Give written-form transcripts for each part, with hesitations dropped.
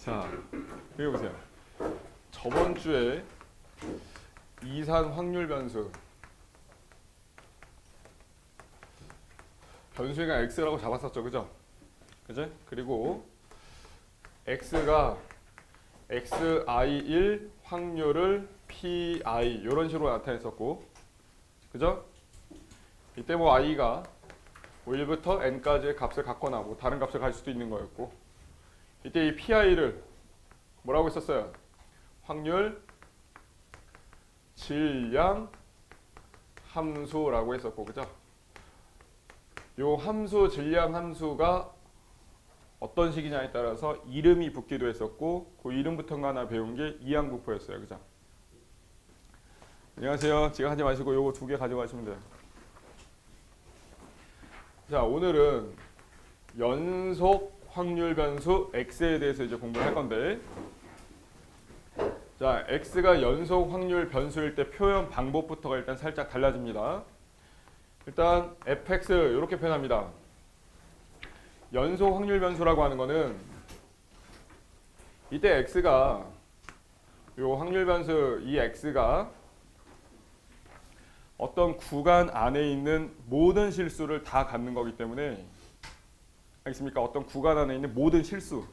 자, 여기 보세요. 저번 주에 이산 확률 변수가 x라고 잡았었죠, 그죠? 그죠? 그리고 x가 xi1 확률을 pi 이런 식으로 나타냈었고, 그죠? 이때 뭐 i가 1부터 n까지의 값을 갖거나 뭐 다른 값을 갈 수도 있는 거였고, 이때 이 pi를 뭐라고 했었어요? 확률 질량 함수라고 했었고, 그죠? 요 함수 질량 함수가 어떤 식이냐에 따라서 이름이 붙기도 했었고, 그 이름부터가 하나 배운 게 이항분포였어요, 그죠? 안녕하세요. 지금 하지 마시고 요거 두 개 가져가시면 돼요. 자, 오늘은 연속 확률 변수 x에 대해서 이제 공부를 할 건데, 자, x가 연속 확률 변수일 때 표현 방법부터가 일단 살짝 달라집니다. 일단 fx 이렇게 표현합니다. 연속 확률 변수라고 하는 거는 이때 x가 요 확률 변수 이 x가 어떤 구간 안에 있는 모든 실수를 다 갖는 거기 때문에, 알겠습니까? 어떤 구간 안에 있는 모든 실수,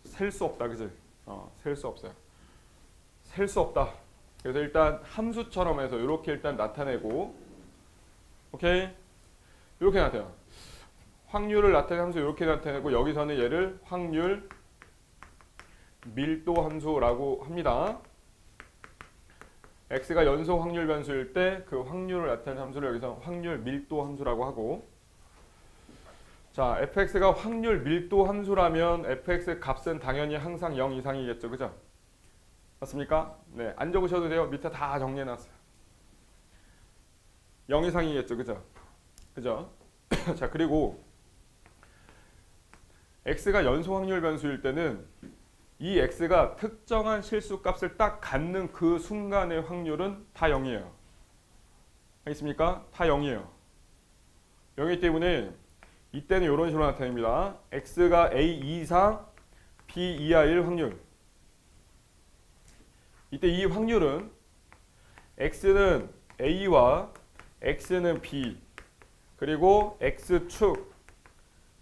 셀 수 없다, 그지? 셀 수 없어요. 셀 수 없다. 그래서 일단 함수처럼 해서 이렇게 일단 나타내고, 오케이? 이렇게 나타내요. 확률을 나타내는 함수 이렇게 나타내고, 여기서는 얘를 확률 밀도 함수라고 합니다. x가 연속 확률 변수일 때 그 확률을 나타내는 함수를 여기서 확률 밀도 함수라고 하고, 자, fx가 확률 밀도 함수라면 fx 값은 당연히 항상 0 이상이겠죠, 그죠? 맞습니까? 네, 안 적으셔도 돼요. 밑에 다 정리해놨어요. 0 이상이겠죠, 그죠? 그죠? 자, 그리고 x가 연속 확률 변수일 때는 이 x가 특정한 실수값을 딱 갖는 그 순간의 확률은 다 0이에요. 알겠습니까? 다 0이에요. 0이기 때문에 이때는 이런 식으로 나타냅니다. x가 a 이상 b 이하일 확률. 이때 이 확률은 x는 a와 x는 b, 그리고 x축,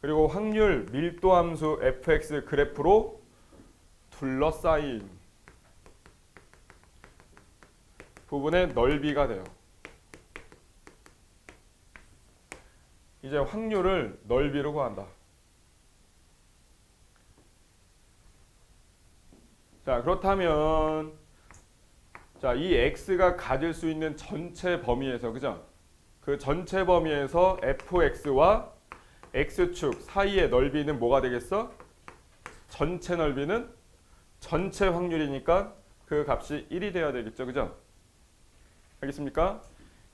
그리고 확률 밀도 함수 fx 그래프로 둘러싸인 부분의 넓이가 돼요. 이제 확률을 넓이로 구한다. 자, 그렇다면 자, 이 x가 가질 수 있는 전체 범위에서, 그죠? 그 전체 범위에서 fx와 x축 사이의 넓이는 뭐가 되겠어? 전체 넓이는 전체 확률이니까 그 값이 1이 돼야 되겠죠, 그죠? 알겠습니까?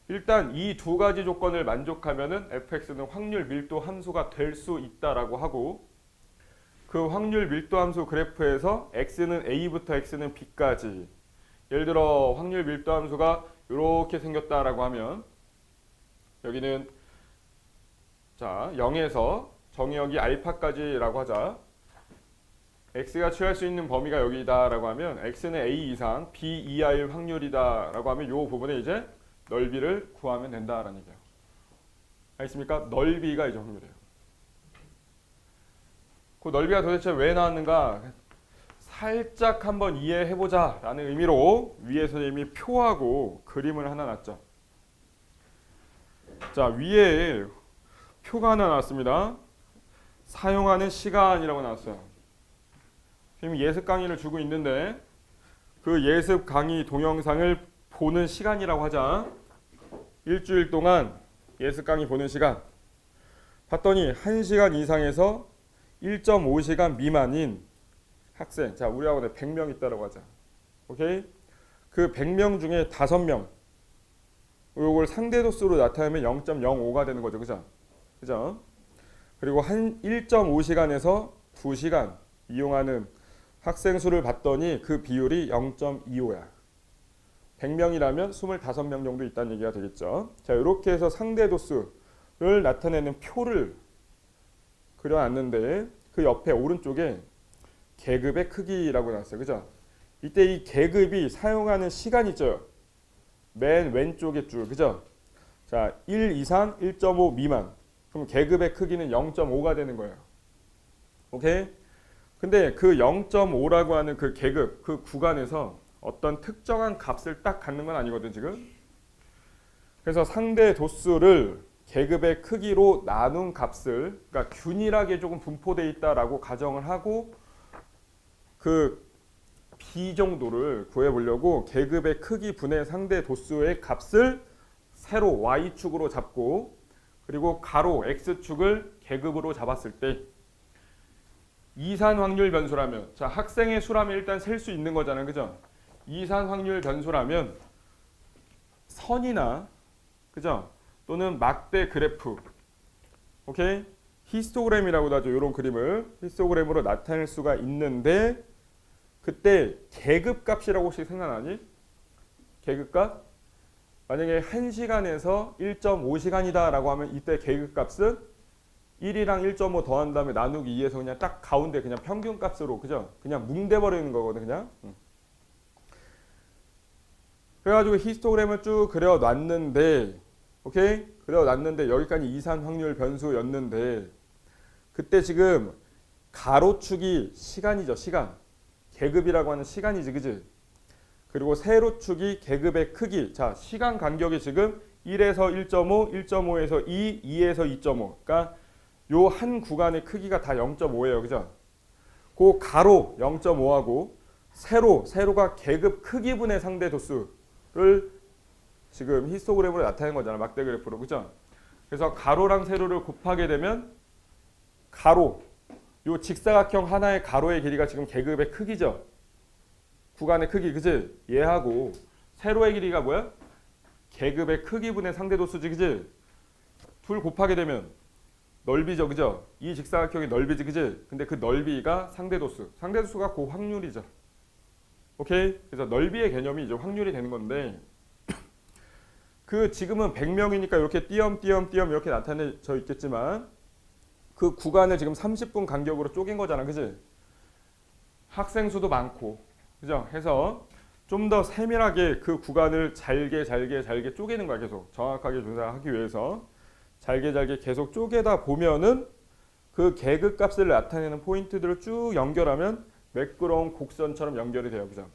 일단 이 두 가지 조건을 만족하면은 fx는 확률 밀도 함수가 될 수 있다라고 하고, 그 확률 밀도 함수 그래프에서 x는 a부터 x는 b까지, 예를 들어 확률 밀도 함수가 이렇게 생겼다라고 하면 여기는 자 0에서 정의역이 알파까지라고 하자. x가 취할 수 있는 범위가 여기다라고 하면 x는 a 이상 b 이하일 확률이다라고 하면 이 부분에 이제 넓이를 구하면 된다라는 얘기예요. 알겠습니까? 넓이가 이제 확률이에요. 그 넓이가 도대체 왜 나왔는가 살짝 한번 이해해보자 라는 의미로 위에 선생님이 표하고 그림을 하나 놨죠. 자, 위에 표가 하나 나왔습니다. 사용하는 시간이라고 나왔어요. 지금 예습 강의를 주고 있는데 그 예습 강의 동영상을 보는 시간이라고 하자. 일주일 동안 예습 강의 보는 시간 봤더니 1시간 이상에서 1.5시간 미만인 학생, 자 우리 학원에 100명 있다고 하자. 오케이? 그 100명 중에 5명 요걸 상대도수로 나타내면 0.05가 되는 거죠. 그죠? 그죠? 그리고 한 1.5시간에서 2시간 이용하는 학생 수를 봤더니 그 비율이 0.25야. 100명이라면 25명 정도 있다는 얘기가 되겠죠. 자, 이렇게 해서 상대도수를 나타내는 표를 그려놨는데 그 옆에 오른쪽에 계급의 크기라고 나왔어요. 그죠? 이때 이 계급이 사용하는 시간 있죠. 맨 왼쪽의 줄. 그죠? 자, 1 이상 1.5 미만. 그럼 계급의 크기는 0.5가 되는 거예요. 오케이? 근데 그 0.5라고 하는 그 계급, 그 구간에서 어떤 특정한 값을 딱 갖는 건 아니거든, 지금. 그래서 상대 도수를 계급의 크기로 나눈 값을, 그러니까 균일하게 조금 분포되어 있다라고 가정을 하고 그 b 정도를 구해보려고 계급의 크기 분의 상대 도수의 값을 세로 y축으로 잡고 그리고 가로 x축을 계급으로 잡았을 때 이산 확률 변수라면, 자, 학생의 수라면 일단 셀 수 있는 거잖아요. 그죠? 이산 확률 변수라면 선이나, 그죠? 또는 막대 그래프, 오케이? 히스토그램이라고도 하죠. 이런 그림을 히스토그램으로 나타낼 수가 있는데 그때 계급값이라고 혹시 생각나니? 계급값? 만약에 1시간에서 1.5시간이다 라고 하면 이때 계급값은 1이랑 1.5 더한 다음에 나누기 2에서 그냥 딱 가운데 그냥 평균값으로, 그죠? 그냥 뭉대버리는 거거든, 그냥. 그래가지고 히스토그램을 쭉 그려놨는데, 오케이? 그려놨는데 여기까지 이산 확률 변수였는데 그때 지금 가로축이 시간이죠, 시간. 계급이라고 하는 시간이지, 그지? 그리고 세로축이 계급의 크기. 자, 시간 간격이 지금 1에서 1.5, 1.5에서 2, 2에서 2.5. 그러니까 요 한 구간의 크기가 다 0.5예요. 그죠? 그 가로 0.5하고 세로가 계급 크기분의 상대 도수를 지금 히스토그램으로 나타낸 거잖아. 막대 그래프로. 그죠? 그래서 가로랑 세로를 곱하게 되면 가로, 요 직사각형 하나의 가로의 길이가 지금 계급의 크기죠. 구간의 크기, 그지? 얘하고 세로의 길이가 뭐야? 계급의 크기분의 상대 도수지, 그지? 둘 곱하게 되면 넓이죠, 그죠? 이 직사각형이 넓이지, 그지? 근데 그 넓이가 상대 도수. 상대 도수가 그 확률이죠. 오케이? 그래서 넓이의 개념이 이제 확률이 되는 건데 그 지금은 100명이니까 이렇게 띄엄띄엄 이렇게 나타내져 있겠지만 그 구간을 지금 30분 간격으로 쪼갠 거잖아, 그지? 학생 수도 많고, 그죠? 해서 좀 더 세밀하게 그 구간을 잘게 쪼개는 거야, 계속. 정확하게 조사하기 위해서. 잘게 계속 쪼개다 보면은 그 계급값을 나타내는 포인트들을 쭉 연결하면 매끄러운 곡선처럼 연결이 돼요, 그죠?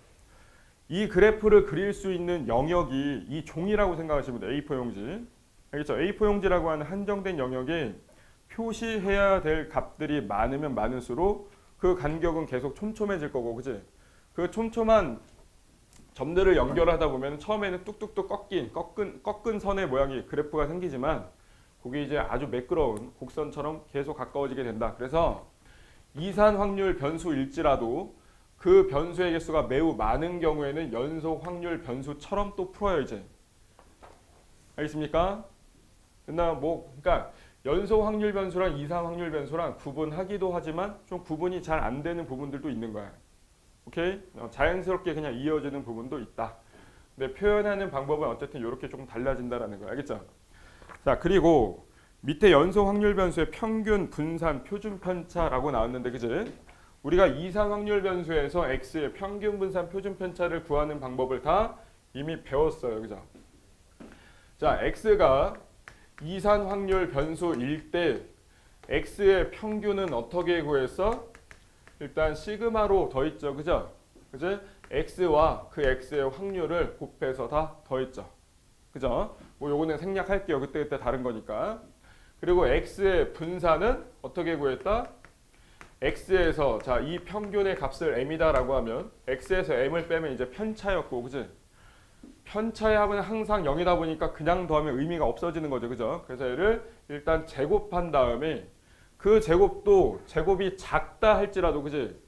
이 그래프를 그릴 수 있는 영역이 이 종이라고 생각하시면 돼요, A4 용지. 알겠죠? A4 용지라고 하는 한정된 영역에 표시해야 될 값들이 많으면 많을수록 그 간격은 계속 촘촘해질 거고, 그지? 그 촘촘한 점들을 연결하다 보면 처음에는 뚝뚝뚝 꺾은 선의 모양이 그래프가 생기지만 그게 이제 아주 매끄러운 곡선처럼 계속 가까워지게 된다. 그래서 이산 확률 변수일지라도 그 변수의 개수가 매우 많은 경우에는 연속 확률 변수처럼 또 풀어요, 이제. 알겠습니까? 그러니까 연속 확률 변수랑 이산 확률 변수랑 구분하기도 하지만 좀 구분이 잘 안 되는 부분들도 있는 거야. 오케이? 자연스럽게 그냥 이어지는 부분도 있다. 근데 표현하는 방법은 어쨌든 이렇게 조금 달라진다라는 거, 알겠죠? 자, 그리고 밑에 연속 확률 변수의 평균, 분산, 표준 편차라고 나왔는데, 그지? 우리가 이상 확률 변수에서 x의 평균, 분산, 표준 편차를 구하는 방법을 다 이미 배웠어요, 그죠? 자, x가 이산 확률 변수일 때 x의 평균은 어떻게 구했어? 일단 시그마로 더했죠, 그죠? 그지? x와 그 x의 확률을 곱해서 다 더했죠, 그죠? 뭐 요거는 생략할게요. 그때 다른 거니까. 그리고 x의 분산은 어떻게 구했다? x에서 자, 이 평균의 값을 m이다라고 하면 x에서 m을 빼면 이제 편차였고, 그지? 편차의 합은 항상 0이다 보니까 그냥 더하면 의미가 없어지는 거죠, 그죠? 그래서 얘를 일단 제곱한 다음에 그 제곱도 제곱이 작다 할지라도, 그지?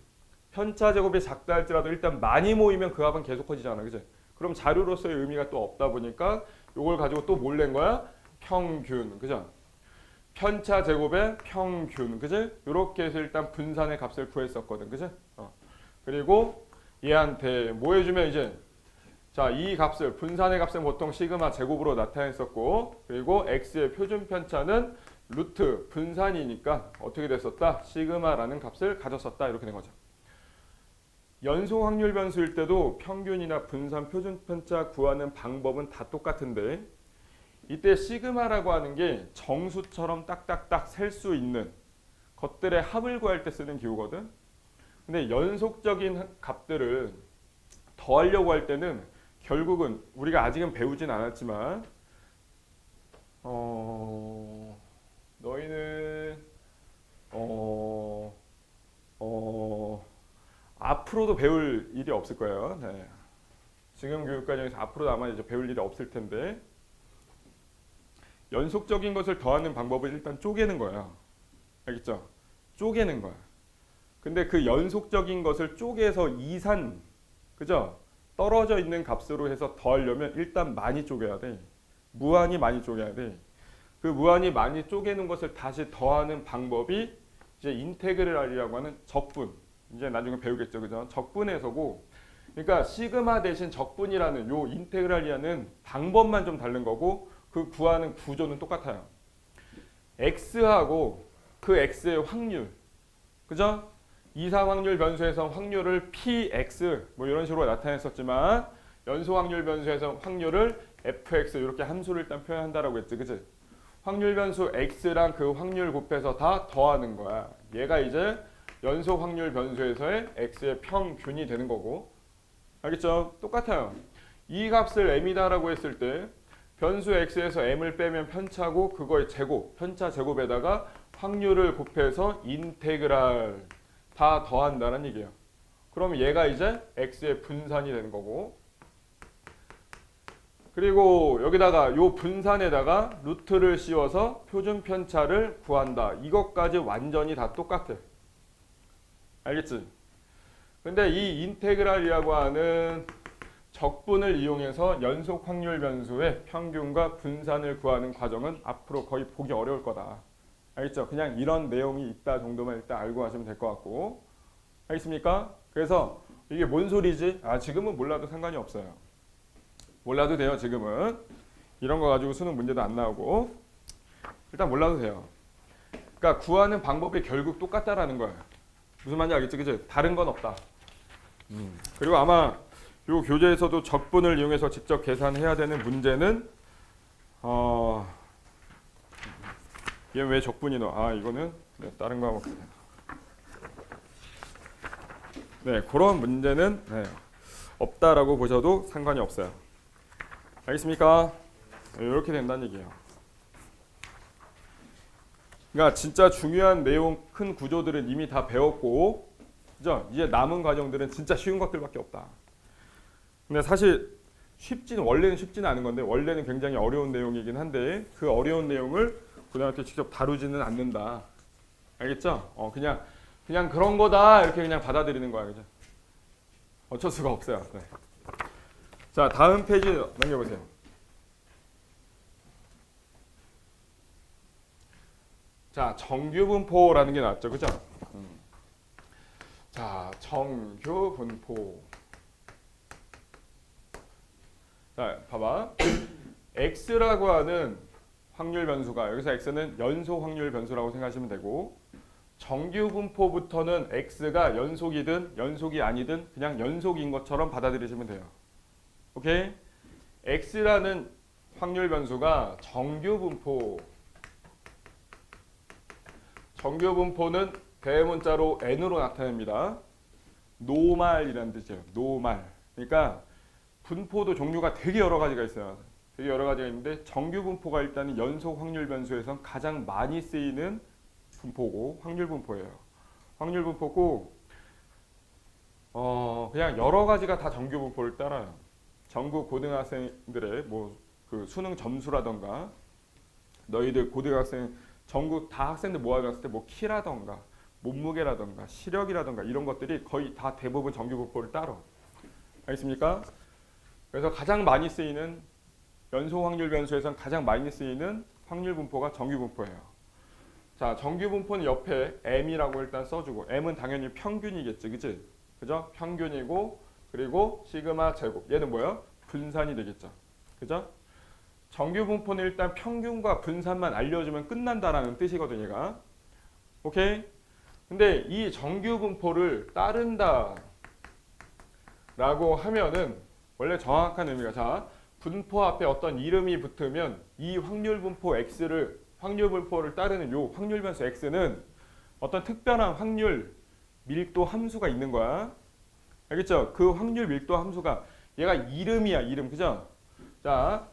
편차 제곱이 작다 할지라도 일단 많이 모이면 그 합은 계속 커지잖아, 그지? 그럼 자료로서의 의미가 또 없다 보니까 이걸 가지고 또 뭘 낸 거야? 평균, 그죠? 편차 제곱의 평균, 그지? 이렇게 해서 일단 분산의 값을 구했었거든, 그지? 그리고 얘한테 뭐 해주면 이제 자, 이 값을 분산의 값은 보통 시그마 제곱으로 나타냈었고, 그리고 x의 표준 편차는 루트 분산이니까 어떻게 됐었다? 시그마라는 값을 가졌었다, 이렇게 된 거죠. 연속 확률 변수일 때도 평균이나 분산, 표준 편차 구하는 방법은 다 똑같은데 이때 시그마라고 하는 게 정수처럼 딱딱딱 셀 수 있는 것들의 합을 구할 때 쓰는 기호거든. 근데 연속적인 값들을 더하려고 할 때는 결국은 우리가 아직은 배우진 않았지만 너희는 앞으로도 배울 일이 없을 거예요. 네. 지금 교육과정에서 앞으로도 아마 이제 배울 일이 없을 텐데 연속적인 것을 더하는 방법을 일단 쪼개는 거야. 알겠죠? 쪼개는 거야. 근데 그 연속적인 것을 쪼개서 이산, 그죠? 떨어져 있는 값으로 해서 더하려면 일단 많이 쪼개야 돼. 무한히 많이 쪼개야 돼. 그 무한히 많이 쪼개는 것을 다시 더하는 방법이 이제 인테그랄이라고 하는 적분. 이제 나중에 배우겠죠, 그죠? 적분에서고, 그러니까 시그마 대신 적분이라는 요 인테그랄이라는 방법만 좀 다른 거고 그 구하는 구조는 똑같아요. x하고 그 x의 확률, 그죠? 이상 확률 변수에서 확률을 px 뭐 이런 식으로 나타냈었지만 연소 확률 변수에서 확률을 fx 이렇게 함수를 일단 표현한다라고 했지, 그지? 확률 변수 x랑 그 확률 곱해서 다 더하는 거야. 얘가 이제 연소 확률 변수에서의 x의 평균이 되는 거고, 알겠죠? 똑같아요. 이 값을 m이다라고 했을 때 변수 x에서 m을 빼면 편차고 그거의 제곱, 편차 제곱에다가 확률을 곱해서 인테그랄 다 더한다는 얘기예요. 그럼 얘가 이제 x의 분산이 되는 거고, 그리고 여기다가 요 분산에다가 루트를 씌워서 표준 편차를 구한다. 이것까지 완전히 다 똑같아. 알겠지? 근데 이 인테그랄이라고 하는 적분을 이용해서 연속 확률 변수의 평균과 분산을 구하는 과정은 앞으로 거의 보기 어려울 거다. 알겠죠? 그냥 이런 내용이 있다 정도만 일단 알고 가시면 될 것 같고, 알겠습니까? 그래서 이게 뭔 소리지? 지금은 몰라도 상관이 없어요. 몰라도 돼요. 지금은 이런 거 가지고 수능 문제도 안 나오고 일단 몰라도 돼요. 그러니까 구하는 방법이 결국 똑같다라는 거예요. 무슨 말인지 알겠지? 그치? 다른 건 없다. 그리고 아마 요 교재에서도 적분을 이용해서 직접 계산해야 되는 문제는 얘 왜 적분이 넣어? 이거는 다른 거 하고 네, 그런 문제는 없다라고 보셔도 상관이 없어요. 알겠습니까? 이렇게 된다는 얘기예요. 그러니까 진짜 중요한 내용, 큰 구조들은 이미 다 배웠고, 그죠? 이제 남은 과정들은 진짜 쉬운 것들밖에 없다. 근데 사실 원래는 쉽지는 않은 건데 원래는 굉장히 어려운 내용이긴 한데 그 어려운 내용을 고등학교 때 직접 다루지는 않는다. 알겠죠? 그냥 그런 거다 이렇게 그냥 받아들이는 거야, 그죠? 어쩔 수가 없어요. 네. 자, 다음 페이지 넘겨보세요. 자, 정규분포라는 게 나왔죠, 그죠? 자, 정규분포. 자, 봐봐. x라고 하는 확률 변수가, 여기서 x는 연속 확률 변수라고 생각하시면 되고, 정규분포부터는 x가 연속이든 연속이 아니든 그냥 연속인 것처럼 받아들이시면 돼요. 오케이? x라는 확률 변수가 정규분포는 대문자로 n으로 나타냅니다. 노말이라는 뜻이에요. 노말. 그러니까 분포도 종류가 되게 여러 가지가 있어요. 되게 여러 가지가 있는데 정규분포가 일단은 연속 확률 변수에서 가장 많이 쓰이는 분포고 확률 분포예요. 확률 분포고 그냥 여러 가지가 다 정규 분포를 따라요. 전국 고등학생들의 그 수능 점수라던가 너희들 고등학생 전국 다 학생들 모아놨을 때 키라던가 몸무게라던가 시력이라던가 이런 것들이 거의 다 대부분 정규 분포를 따라. 알겠습니까? 그래서 가장 많이 쓰이는 연속 확률 변수에선 가장 많이 쓰이는 확률 분포가 정규 분포예요. 자, 정규 분포는 옆에 m이라고 일단 써주고, m은 당연히 평균이겠지, 그치? 그죠? 평균이고, 그리고 시그마 제곱. 얘는 뭐예요? 분산이 되겠죠. 그죠? 정규 분포는 일단 평균과 분산만 알려주면 끝난다라는 뜻이거든요, 얘가. 오케이? 근데 이 정규 분포를 따른다. 라고 하면은 원래 정확한 의미가 자 분포 앞에 어떤 이름이 붙으면 이 확률 분포 x를 확률 분포를 따르는 요 확률 변수 x는 어떤 특별한 확률 밀도 함수가 있는 거야. 알겠죠? 그 확률 밀도 함수가 얘가 이름이야, 이름. 그죠? 자,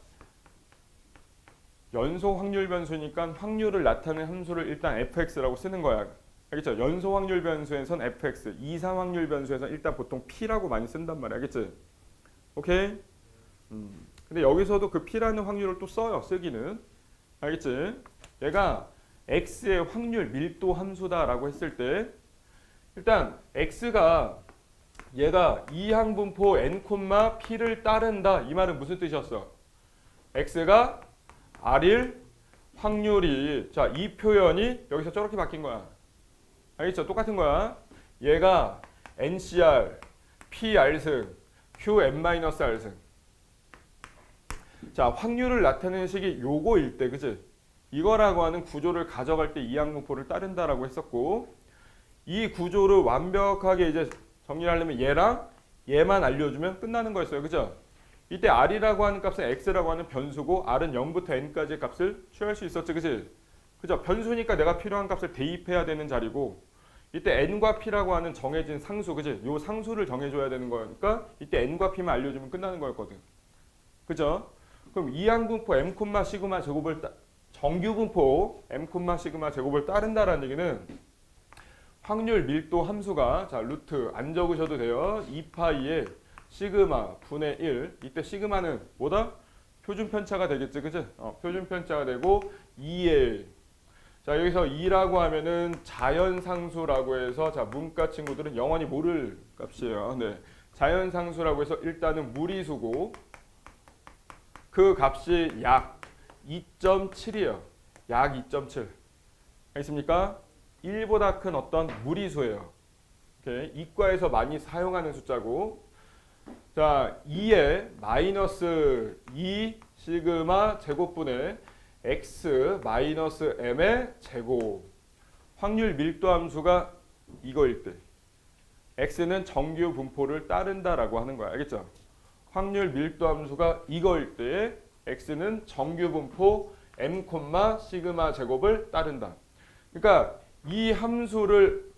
연소 확률 변수니까 확률을 나타내는 함수를 일단 fx라고 쓰는 거야. 알겠죠? 연소 확률 변수에선 fx, 이상 확률 변수에선 일단 보통 p라고 많이 쓴단 말이야. 알겠지? 오케이? 근데 여기서도 그 p라는 확률을 또 써요. 쓰기는. 알겠지? 얘가 x의 확률 밀도 함수다라고 했을 때 일단 x가 얘가 이항 분포 n, p를 따른다. 이 말은 무슨 뜻이었어? x가 r일 확률이 자, 이 표현이 여기서 저렇게 바뀐 거야. 알겠죠? 똑같은 거야. 얘가 ncr, pr승, qn-r승. 자, 확률을 나타내는 식이 요거일 때, 그치? 이거라고 하는 구조를 가져갈 때 이항 분포를 따른다라고 했었고, 이 구조를 완벽하게 이제 정리하려면 얘랑 얘만 알려주면 끝나는 거였어요. 그죠? 이때 r이라고 하는 값은 x라고 하는 변수고 r은 0부터 n까지의 값을 취할 수 있었지. 그치? 그죠? 변수니까 내가 필요한 값을 대입해야 되는 자리고 이때 n과 p라고 하는 정해진 상수. 그치? 요 상수를 정해줘야 되는 거니까 이때 n과 p만 알려주면 끝나는 거였거든. 그죠? 그럼 이항 분포 m, 시그마 제곱을 정규 분포 m, 시그마 제곱을 따른다라는 얘기는 확률 밀도 함수가 자 루트 안 적으셔도 돼요. 2파이에 시그마 분의 1. 이때 시그마는 뭐다? 표준 편차가 되겠지, 그치? 표준 편차가 되고 2에 자 여기서 2라고 하면은 자연상수라고 해서 자 문과 친구들은 영원히 모를 값이에요. 네, 자연상수라고 해서 일단은 무리수고 그 값이 약 2.7이에요. 약 2.7. 알겠습니까? 1보다 큰 어떤 무리수예요. 오케이? 이과에서 많이 사용하는 숫자고 자 2에 마이너스 2 시그마 제곱분의 x 마이너스 m의 제곱 확률 밀도 함수가 이거일 때 x는 정규 분포를 따른다라고 하는 거야. 알겠죠? 확률 밀도 함수가 이거일 때 x는 정규 분포 m, 시그마 제곱을 따른다. 그러니까 이 함수를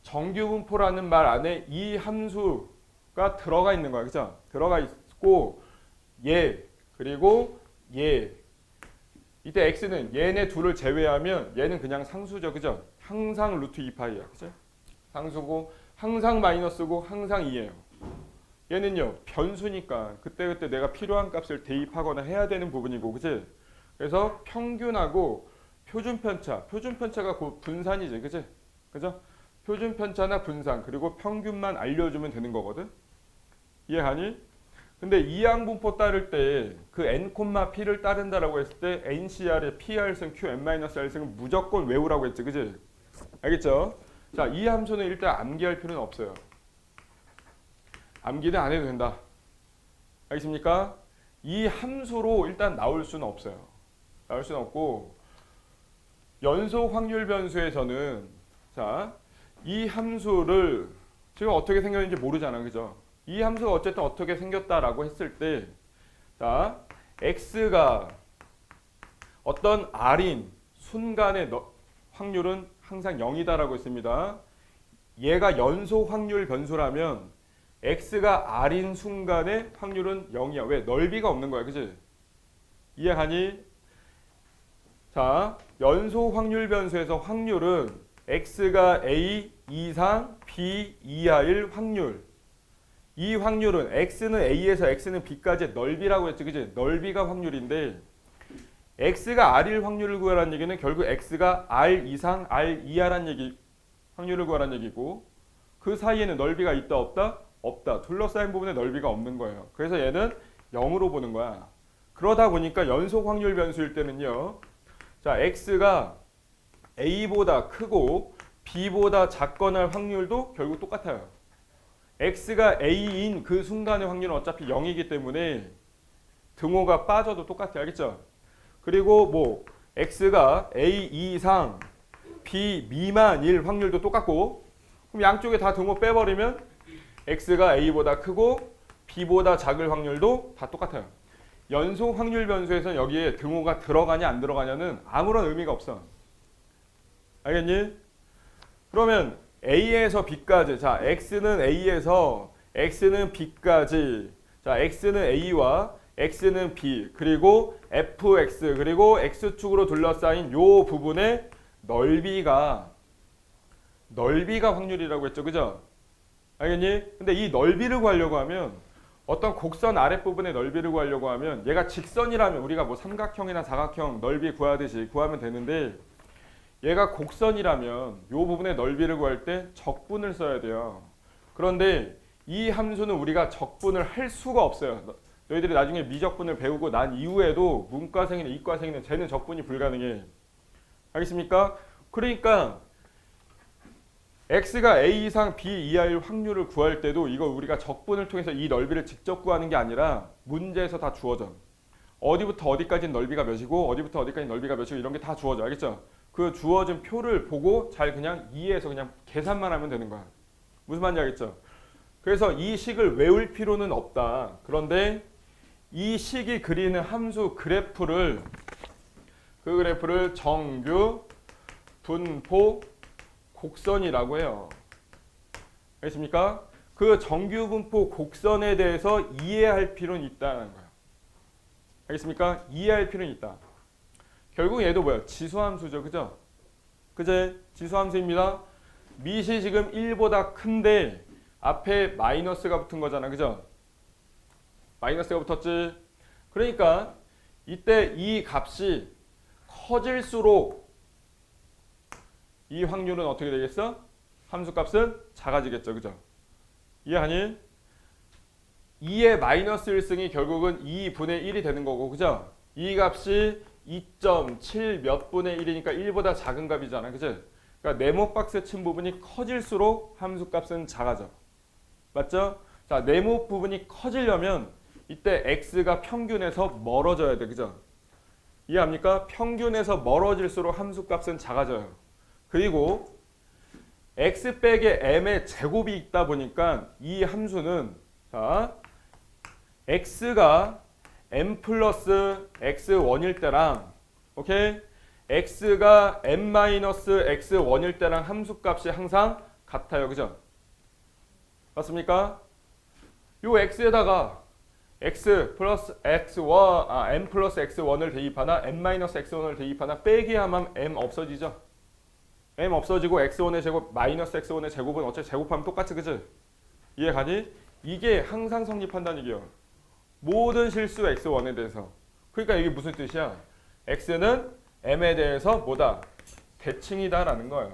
정규 분포라는 말 안에 이 함수가 들어가 있는 거야. 그죠? 들어가 있고 얘 그리고 얘 이때 x는 얘네 둘을 제외하면 얘는 그냥 상수죠. 그죠? 항상 루트 2파이야. 그죠? 상수고 항상 마이너스고 항상 2예요. 얘는요. 변수니까 그때그때 내가 필요한 값을 대입하거나 해야 되는 부분이고 그치? 그래서 평균하고 표준편차가 곧 분산이지. 그치? 그죠? 표준편차나 분산 그리고 평균만 알려주면 되는 거거든. 이해하니? 근데 이항 분포 따를 때 그 n, p를 따른다라고 했을 때 ncr의 pr승, qn-r승은 무조건 외우라고 했지. 그치? 알겠죠? 자, 이 함수는 일단 암기할 필요는 없어요. 암기는 안 해도 된다. 알겠습니까? 이 함수로 일단 나올 수는 없어요. 나올 수는 없고 연소 확률 변수에서는 자, 이 함수를 지금 어떻게 생겼는지 모르잖아. 그죠? 이 함수가 어쨌든 어떻게 생겼다라고 했을 때 자, x가 어떤 r인 순간의 확률은 항상 0이다라고 했습니다. 얘가 연소 확률 변수라면 x가 r인 순간의 확률은 0이야. 왜? 넓이가 없는 거야. 그치? 이해하니? 자, 연소 확률 변수에서 확률은 x가 a 이상 b 이하일 확률. 이 확률은 x는 a에서 x는 b까지의 넓이라고 했지. 그치? 넓이가 확률인데 x가 r일 확률을 구하라는 얘기는 결국 x가 r 이상 r 이하라는 얘기 확률을 구하라는 얘기고 그 사이에는 넓이가 있다 없다? 없다. 둘러싸인 부분에 넓이가 없는 거예요. 그래서 얘는 0으로 보는 거야. 그러다 보니까 연속 확률 변수일 때는요. 자, x가 a보다 크고 b보다 작거나 할 확률도 결국 똑같아요. x가 a인 그 순간의 확률은 어차피 0이기 때문에 등호가 빠져도 똑같아요. 알겠죠? 그리고 뭐 x가 a 이상 b 미만일 확률도 똑같고 그럼 양쪽에 다 등호 빼버리면 x가 a보다 크고 b보다 작을 확률도 다 똑같아요. 연속 확률 변수에서는 여기에 등호가 들어가냐 안 들어가냐는 아무런 의미가 없어. 알겠니? 그러면 a에서 b까지, 자 x는 a에서 x는 b까지, 자 x는 a와 x는 b, 그리고 fx, 그리고 x축으로 둘러싸인 요 부분의 넓이가 확률이라고 했죠, 그죠? 알겠니? 근데 이 넓이를 구하려고 하면, 어떤 곡선 아랫부분의 넓이를 구하려고 하면 얘가 직선이라면 우리가 뭐 삼각형이나 사각형 넓이 구하듯이 구하면 되는데, 얘가 곡선이라면 요 부분의 넓이를 구할 때 적분을 써야 돼요. 그런데 이 함수는 우리가 적분을 할 수가 없어요. 너희들이 나중에 미적분을 배우고 난 이후에도 문과생이나 이과생이나 쟤는 적분이 불가능해. 알겠습니까? 그러니까 x가 a 이상 b 이하일 확률을 구할 때도 이거 우리가 적분을 통해서 이 넓이를 직접 구하는 게 아니라 문제에서 다 주어져. 어디부터 어디까지는 넓이가 몇이고 어디부터 어디까지 넓이가 몇이고 이런 게 다 주어져. 알겠죠? 그 주어진 표를 보고 잘 그냥 이해해서 그냥 계산만 하면 되는 거야. 무슨 말인지 알겠죠? 그래서 이 식을 외울 필요는 없다. 그런데 이 식이 그리는 함수 그래프를, 그 그래프를 정규 분포 곡선이라고 해요. 알겠습니까? 그 정규 분포 곡선에 대해서 이해할 필요는 있다는 거예요. 알겠습니까? 이해할 필요는 있다. 결국 얘도 뭐야? 지수함수죠. 그죠? 그제? 지수함수입니다. 밑이 지금 1보다 큰데 앞에 마이너스가 붙은 거잖아. 그죠? 마이너스가 붙었지. 그러니까 이때 이 값이 커질수록 이 확률은 어떻게 되겠어? 함수값은 작아지겠죠. 그죠? 이해하니? 2의 마이너스 1승이 결국은 2분의 1이 되는 거고. 그죠? 이 값이 2.7 몇 분의 1이니까 1보다 작은 값이잖아. 그치? 그러니까 네모 박스 친 부분이 커질수록 함수값은 작아져. 맞죠? 자, 네모 부분이 커지려면 이때 x가 평균에서 멀어져야 돼. 그죠? 이해합니까? 평균에서 멀어질수록 함수값은 작아져요. 그리고 x 빼기 m의 제곱이 있다 보니까 이 함수는, 자, x가 m 플러스 x1일 때랑, 오케이? x가 m 마이너스 x1일 때랑 함수값이 항상 같아요. 그죠? 맞습니까? 요 x에다가 x 플러스 x1, m 플러스 x1을 대입하나 m 마이너스 x1을 대입하나 빼기 하면 m 없어지죠? m 없어지고 x1의 제곱 마이너스 x1의 제곱은 어차피 제곱하면 똑같이. 그치? 이해가니? 이게 항상 성립한다는 얘기예요. 모든 실수 x1에 대해서. 그러니까 이게 무슨 뜻이야? x는 m에 대해서 뭐다? 대칭이다라는 거예요.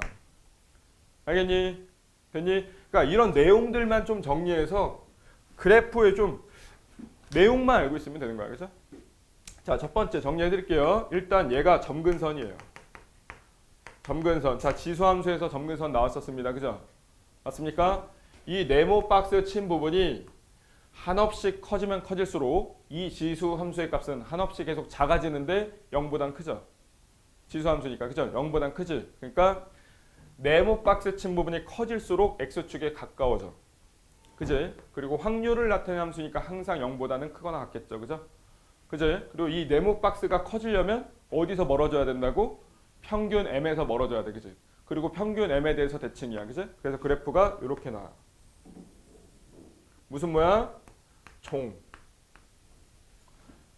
알겠니? 됐니? 그러니까 이런 내용들만 좀 정리해서 그래프에 좀 내용만 알고 있으면 되는 거야. 그죠? 자, 첫 번째 정리해 드릴게요. 일단 얘가 점근선이에요. 점근선. 자, 지수함수에서 점근선 나왔었습니다. 그죠? 맞습니까? 이 네모 박스 친 부분이 한없이 커지면 커질수록 이 지수함수의 값은 한없이 계속 작아지는데 0보단 크죠? 지수함수니까. 그죠? 0보단 크지? 그러니까 네모 박스 친 부분이 커질수록 x축에 가까워져. 그지? 그리고 확률을 나타내는 함수니까 항상 0보다는 크거나 같겠죠. 그죠? 그지? 그리고 이 네모 박스가 커지려면 어디서 멀어져야 된다고? 평균 m에서 멀어져야 돼. 그지? 그리고 평균 m에 대해서 대칭이야. 그지? 그래서 그래프가 이렇게 나와. 무슨 모양? 종.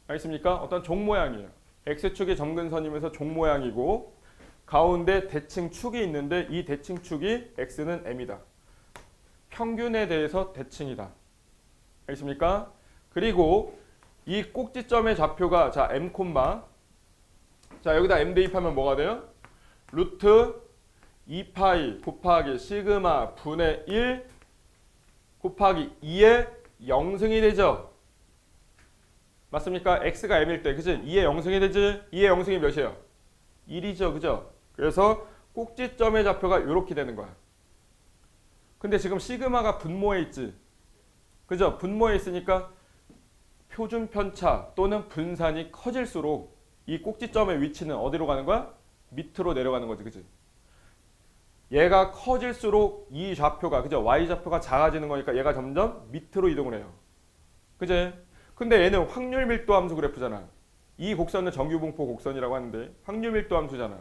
알겠습니까? 어떤 종 모양이에요. x축이 점근선이면서 종 모양이고 가운데 대칭축이 있는데 이 대칭축이 x는 m이다. 평균에 대해서 대칭이다. 알겠습니까? 그리고 이 꼭지점의 좌표가, 자, m 콤마, 자, 여기다 m 대입하면 뭐가 돼요? 루트 2파이 곱하기 시그마 분의 1 곱하기 2의 0승이 되죠. 맞습니까? x가 m일 때, 그치? 2의 0승이 되지? 2의 0승이 몇이에요? 1이죠. 그죠? 그래서 꼭지점의 좌표가 이렇게 되는 거야. 근데 지금 시그마가 분모에 있지. 그죠? 분모에 있으니까 표준 편차 또는 분산이 커질수록 이 꼭지점의 위치는 어디로 가는 거야? 밑으로 내려가는 거지. 그치? 얘가 커질수록 이 좌표가 그죠? y좌표가 작아지는 거니까 얘가 점점 밑으로 이동을 해요. 그제? 근데 얘는 확률 밀도 함수 그래프잖아. 이 곡선은 정규분포 곡선이라고 하는데 확률 밀도 함수잖아.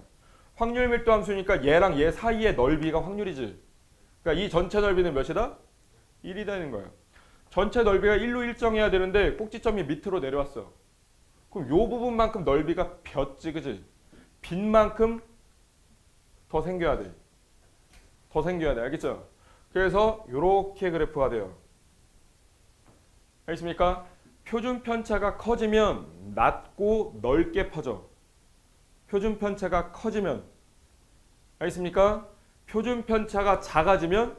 확률 밀도 함수니까 얘랑 얘 사이의 넓이가 확률이지. 그러니까 이 전체 넓이는 몇이다? 1이 되는 거야. 전체 넓이가 1로 일정해야 되는데 꼭지점이 밑으로 내려왔어. 그럼 요 부분만큼 넓이가 벼지, 그지? 빈 만큼 더 생겨야 돼. 더 생겨야 돼. 알겠죠? 그래서 요렇게 그래프가 돼요. 알겠습니까? 표준 편차가 커지면 낮고 넓게 퍼져. 표준 편차가 커지면 알겠습니까? 표준 편차가 작아지면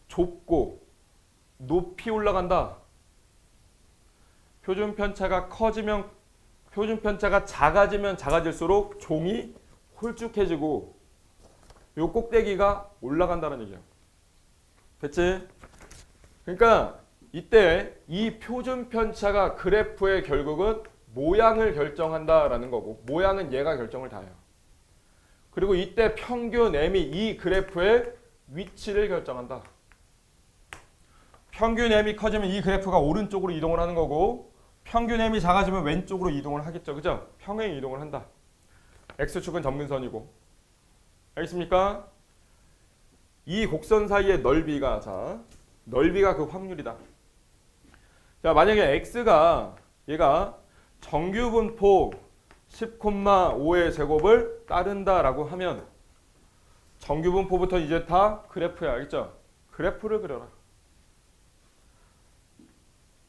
좁고 높이 올라간다. 표준 편차가 커지면 표준 편차가 작아지면 작아질수록 종이 홀쭉해지고 요 꼭대기가 올라간다는 얘기야. 됐지? 그러니까 이때 이 표준 편차가 그래프의 결국은 모양을 결정한다라는 거고 모양은 얘가 결정을 다 해요. 그리고 이때 평균 m이 이 그래프의 위치를 결정한다. 평균 m이 커지면 이 그래프가 오른쪽으로 이동을 하는 거고 평균 m이 작아지면 왼쪽으로 이동을 하겠죠. 그죠? 평행 이동을 한다. x축은 점근선이고. 알겠습니까? 이 곡선 사이의 넓이가 넓이가 그 확률이다. 자, 만약에 x가 얘가 정규분포 10,5의 제곱을 따른다라고 하면 정규분포부터 이제 다 그래프야. 알겠죠? 그래프를 그려라.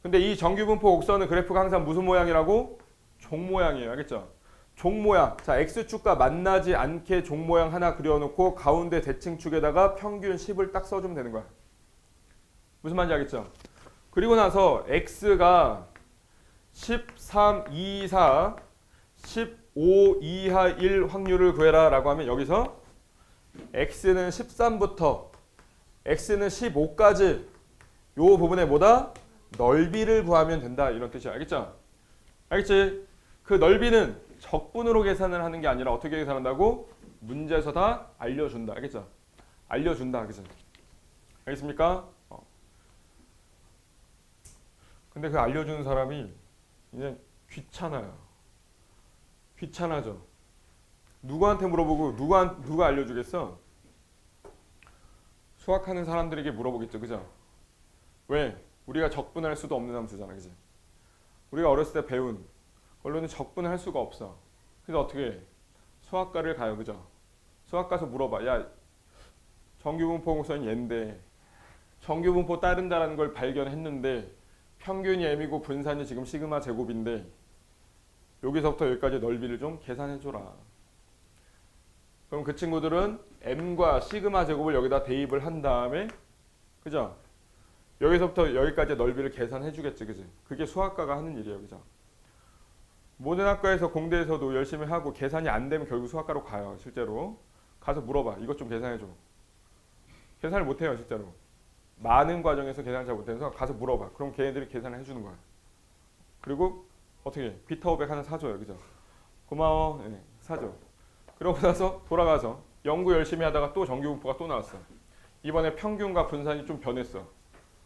근데 이 정규분포 곡선은 그래프가 항상 무슨 모양이라고? 종 모양이에요. 알겠죠? 종 모양. 자, x축과 만나지 않게 종 모양 하나 그려놓고 가운데 대칭축에다가 평균 10을 딱 써주면 되는 거야. 무슨 말인지 알겠죠? 그리고 나서 x가 13 이하 15 이하 1 확률을 구해라 라고 하면 여기서 x는 13부터 x는 15까지 요 부분에 뭐다? 넓이를 구하면 된다. 이런 뜻이야. 알겠죠? 알겠지? 그 넓이는 적분으로 계산을 하는 게 아니라 어떻게 계산한다고? 문제에서 다 알려준다. 알겠죠? 알려준다. 그죠? 알겠습니까? 근데 그 알려주는 사람이 이제 귀찮아요. 귀찮아져. 누구한테 물어보고 누가 알려주겠어? 수학하는 사람들에게 물어보겠죠. 그죠? 왜? 우리가 적분할 수도 없는 함수잖아. 그지? 우리가 어렸을 때 배운 걸로는 적분을 할 수가 없어. 그래서 어떻게 해? 수학과를 가요. 그죠? 수학 가서 물어봐. 야, 정규분포 곡선이 얘인데 정규분포 따른다라는 걸 발견했는데 평균이 m이고 분산이 지금 시그마 제곱인데 여기서부터 여기까지 넓이를 좀 계산해줘라. 그럼 그 친구들은 m과 시그마 제곱을 여기다 대입을 한 다음에 그죠? 여기서부터 여기까지 넓이를 계산해주겠지. 그지? 그게 수학과가 하는 일이에요. 그죠? 모든 학과에서 공대에서도 열심히 하고 계산이 안 되면 결국 수학과로 가요. 실제로. 가서 물어봐. 이것 좀 계산해줘. 계산을 못해요. 실제로. 많은 과정에서 계산을 잘 못해서 가서 물어봐. 그럼 걔네들이 계산을 해주는 거야. 그리고 어떻게 해? 비타500 하나 사줘요. 그죠? 고마워. 네, 사줘. 그러고 나서 돌아가서 연구 열심히 하다가 또 정규분포가 또 나왔어. 이번에 평균과 분산이 좀 변했어.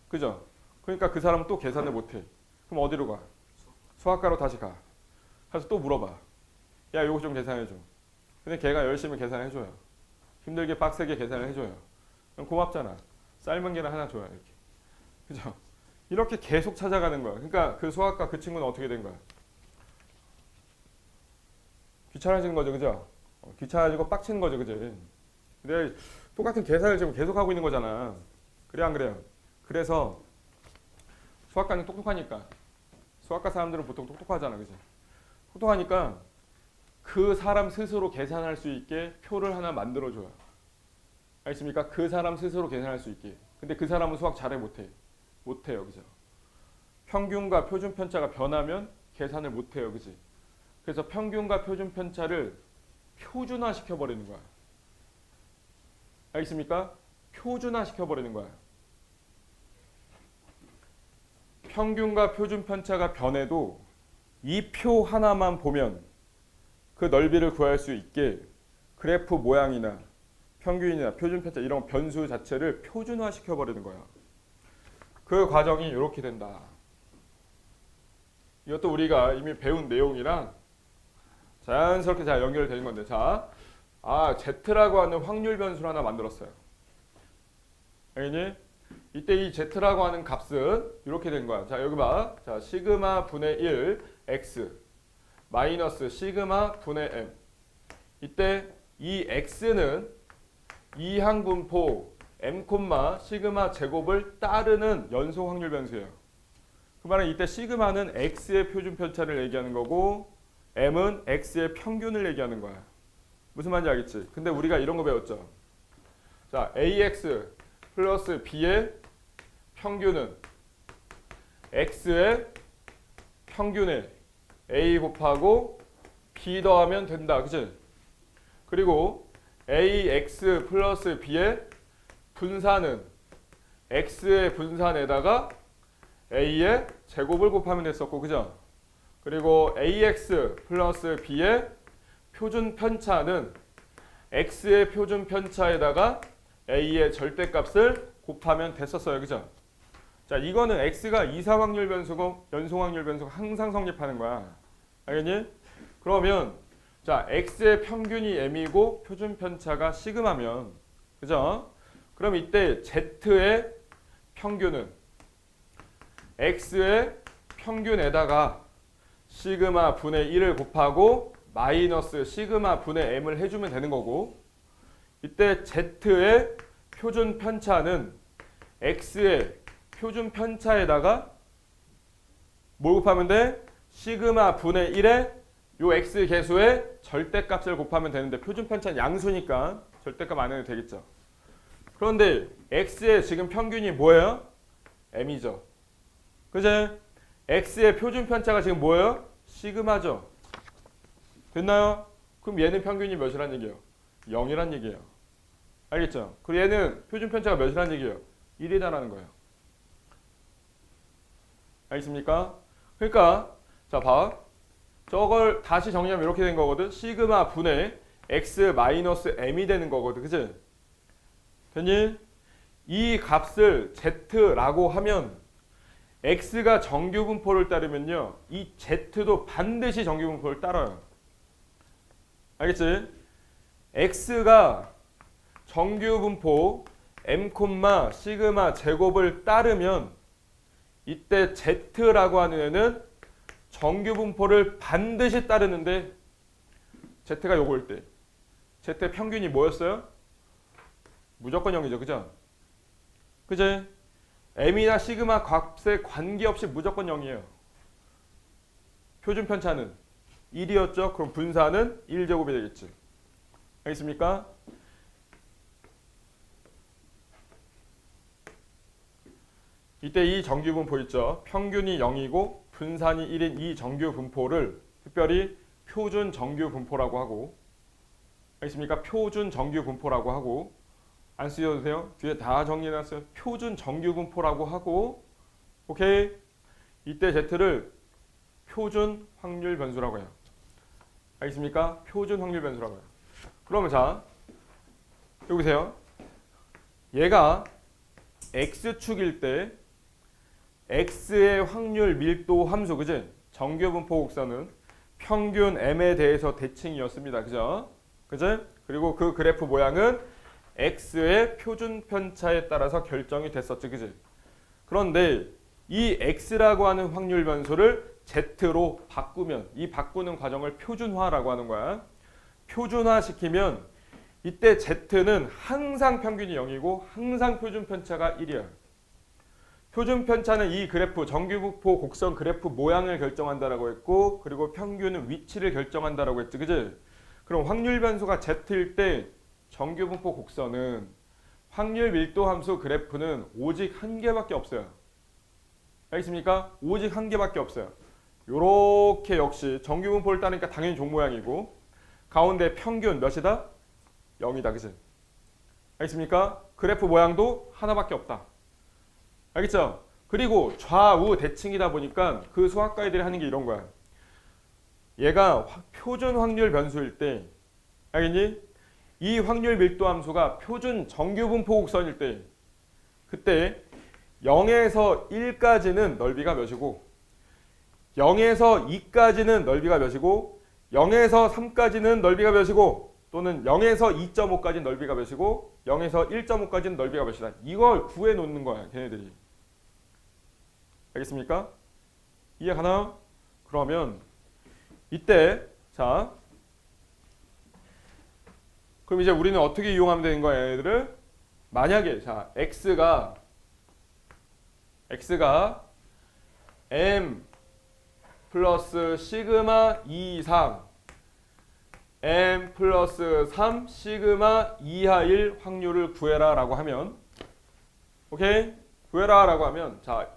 그죠? 그러니까 그 사람은 또 계산을 못해. 그럼 어디로 가? 수학과로 다시 가. 가서 또 물어봐. 야, 이거 좀 계산해줘. 근데 걔가 열심히 계산해줘요. 힘들게 빡세게 계산을 해줘요. 그럼 고맙잖아. 삶은 계란 하나 줘요. 이렇게. 그죠? 이렇게 계속 찾아가는 거야. 그러니까 그 수학과 그 친구는 어떻게 된 거야? 귀찮아지는 거죠. 그죠? 귀찮아지고 빡치는 거죠. 그지? 근데 똑같은 계산을 지금 계속 하고 있는 거잖아. 그래 안 그래요? 그래서 수학과는 똑똑하니까 수학과 사람들은 보통 똑똑하잖아. 그지? 똑똑하니까 그 사람 스스로 계산할 수 있게 표를 하나 만들어줘요. 알겠습니까? 그 사람 스스로 계산할 수 있게. 근데 그 사람은 수학 잘해 못해? 못해요. 그죠? 평균과 표준 편차가 변하면 계산을 못해요. 그지? 그래서 평균과 표준 편차를 표준화 시켜버리는 거야. 알겠습니까? 표준화 시켜버리는 거야. 평균과 표준 편차가 변해도 이 표 하나만 보면 그 넓이를 구할 수 있게 그래프 모양이나 평균이나 표준 편차 이런 변수 자체를 표준화 시켜버리는 거야. 그 과정이 이렇게 된다. 이것도 우리가 이미 배운 내용이랑 자연스럽게 잘 연결되는 건데, 자, Z라고 하는 확률 변수를 하나 만들었어요. 알겠니? 이때 이 Z라고 하는 값은 이렇게 된 거야. 자, 여기 봐. 자, 시그마 분의 1 X 마이너스 시그마 분의 M. 이때 이 X는 이항분포 M, 시그마 제곱을 따르는 연속 확률 변수예요. 그 말은 이때 시그마는 X의 표준 편차를 얘기하는 거고 M은 X의 평균을 얘기하는 거야. 무슨 말인지 알겠지? 근데 우리가 이런 거 배웠죠. 자, AX 플러스 B의 평균은 X의 평균에 A 곱하고 B 더하면 된다. 그치? 그리고 AX 플러스 B의 분산은 X의 분산에다가 A의 제곱을 곱하면 됐었고, 그죠? 그리고 AX 플러스 B의 표준 편차는 X의 표준 편차에다가 A의 절대값을 곱하면 됐었어요. 그죠? 자, 이거는 X가 이상 확률 변수고 연속 확률 변수가 항상 성립하는 거야. 알겠니? 그러면 자, X의 평균이 M이고 표준 편차가 시그마면, 그죠? 그럼 이때 Z의 평균은 X의 평균에다가 시그마 분의 1을 곱하고 마이너스 시그마 분의 M을 해주면 되는 거고, 이때 Z의 표준 편차는 X의 표준 편차에다가 뭘 곱하면 돼? 시그마 분의 1에 요 X 개수의 절대값을 곱하면 되는데 표준 편차는 양수니까 절대값 안 해도 되겠죠. 그런데 X의 지금 평균이 뭐예요? M이죠. 그제? X의 표준 편차가 지금 뭐예요? 시그마죠. 됐나요? 그럼 얘는 평균이 몇이란 얘기예요? 0이란 얘기예요. 알겠죠? 그리고 얘는 표준 편차가 몇이란 얘기예요? 1이다라는 거예요. 알겠습니까? 그러니까 자, 봐. 저걸 다시 정리하면 이렇게 된 거거든. 시그마 분의 X 마이너스 M이 되는 거거든. 그치? 됐니? 이 값을 Z라고 하면 X가 정규분포를 따르면요, 이 Z도 반드시 정규분포를 따라요. 알겠지? X가 정규분포 M, 시그마 제곱을 따르면 이때 Z라고 하는 애는 정규분포를 반드시 따르는데 Z가 요거일 때 Z의 평균이 뭐였어요? 무조건 0이죠. 그죠? 그제? M이나 시그마 값에 관계없이 무조건 0이에요. 표준 편차는 1이었죠. 그럼 분산은 1제곱이 되겠지. 알겠습니까? 이때 이 정규분포 있죠. 평균이 0이고 분산이 1인 이 정규분포를 특별히 표준 정규분포라고 하고, 알겠습니까? 표준 정규분포라고 하고, 안 쓰셔도 돼요. 뒤에 다 정리해놨어요. 표준 정규분포라고 하고, 오케이? 이때 Z를 표준 확률 변수라고 해요. 알겠습니까? 표준 확률 변수라고 해요. 그러면 자, 여기 보세요. 얘가 X축일 때 X의 확률 밀도 함수, 그지? 정규분포 곡선은 평균 M에 대해서 대칭이었습니다. 그죠? 그지? 그리고 그 그래프 모양은 X의 표준 편차에 따라서 결정이 됐었지. 그지? 그런데 이 X라고 하는 확률 변수를 Z로 바꾸면 이 바꾸는 과정을 표준화라고 하는 거야. 표준화 시키면 이때 Z는 항상 평균이 0이고 항상 표준 편차가 1이야. 표준 편차는 이 그래프 정규분포 곡선 그래프 모양을 결정한다라고 했고, 그리고 평균은 위치를 결정한다라고 했지. 그지? 그럼 확률 변수가 Z일 때 정규분포 곡선은 확률 밀도 함수 그래프는 오직 한 개밖에 없어요. 알겠습니까? 오직 한 개밖에 없어요. 요렇게 역시 정규분포를 따르니까 당연히 종 모양이고 가운데 평균 몇이다? 0이다. 그치? 알겠습니까? 그래프 모양도 하나밖에 없다. 알겠죠? 그리고 좌우 대칭이다 보니까 그 수학가이들이 하는 게 이런 거야. 얘가 표준 확률 변수일 때, 알겠니? 이 확률 밀도 함수가 표준 정규 분포 곡선일 때 그때 0에서 1까지는 넓이가 몇이고 0에서 2까지는 넓이가 몇이고 0에서 3까지는 넓이가 몇이고 또는 0에서 2.5까지는 넓이가 몇이고 0에서 1.5까지는 넓이가 몇이다. 이걸 구해 놓는 거야, 걔네들이. 알겠습니까? 이해 가나요? 그러면 이때 자 그럼 이제 우리는 어떻게 이용하면 되는 거야, 얘들을? 만약에 자 x가 m 플러스 시그마 2 이상 m 플러스 3 시그마 이하일 확률을 구해라 라고 하면 오케이? 구해라 라고 하면 자